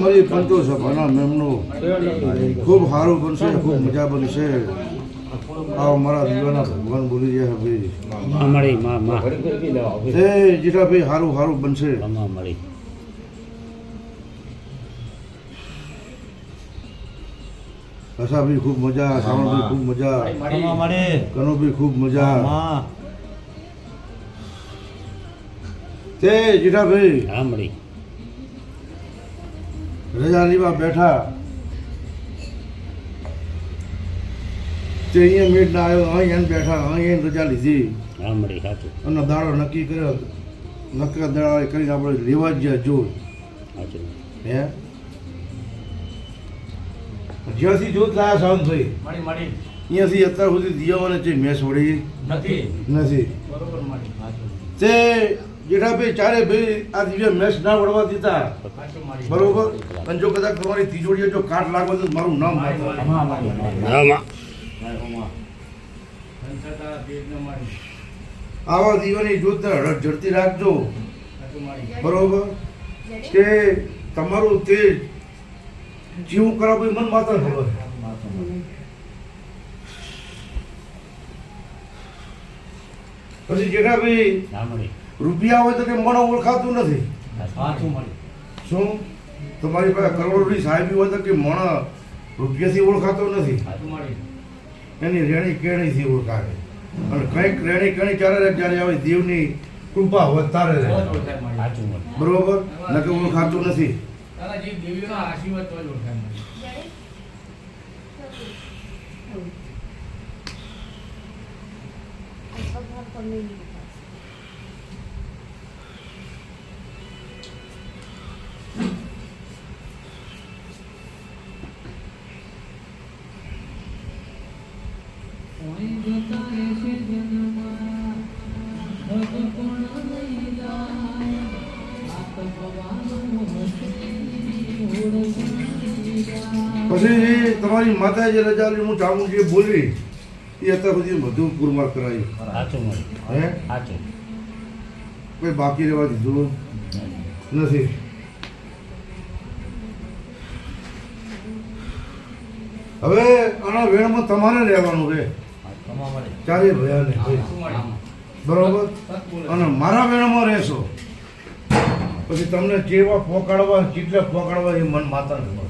મારી પંતો સભાના મેમનું ખૂબ સારું બનશે, ખૂબ મજા બનશે. આવો મારા દીવાના ભગવાન બોલી રહ્યા ભાઈ જીઠાભાઈ, સારું સારું બનશે. હસાભાઈ ખૂબ મજા, સાવણભાઈ ખૂબ મજા, કનુભાઈ ખૂબ મજા. તે જીઠાભાઈ રજા લેવા બેઠા તે અહીંયા મેટ ના આવ્યો, અહીંયા બેઠા, અહીંયા રજા લીધી અને દાડો નક્કી કર્યો. નક્કી દાડા કરીને આપણે લેવા જ ગયા જોર. હે જ્યાંથી જોત લાયા સાવંતભાઈ, અહીંયાથી અત્યાર સુધી દિયાવાને છે મેચ વળી નથી. તે જેઠાભાઈ ચારે ભાઈ આ દિવ્ય મેચ ના વળવા દીધા, બરોબર. અને જો કદાચ તમારી તિજોરીએ જો કાટ લાગવા તો મારું નામ આવા દીવાની જોત ઝડતી રાખજો, બરોબર. કે તમારું તે જીવું કરાવ મન માત્ર ખબર. પછી જેઠાભાઈ રૂપિયા હોય તો કે મને ઓળખાતું નથી. શું તમારી પાસે કરોડોની સાહેબી હોય તો કે મને રૂપિયાથી ઓળખાતો નથી. એની રેણી કેણીથી ઓળખાવે. અને કંઈક રેણી કેણી ક્યારે જ્યારે આવે દેવની કૃપા હોય તારે બરોબર, નકે ઓળખાતું નથી. પછી તમારી માતાએ જે રજા હું ચામું જે બોલી એ અત્યાર સુધી બધું પૂરમાર કરાયું. હે કોઈ બાકી રહેવા દીધું નથી. હવે આના વેણમાં તમારે રહેવાનું છે ચારે ભયાને, બરોબર. અને મારા વેણમાં રહેશો પછી તમને જેવા પોકાડવા કેટલા પોકાડવા એ મન માતા ખબર.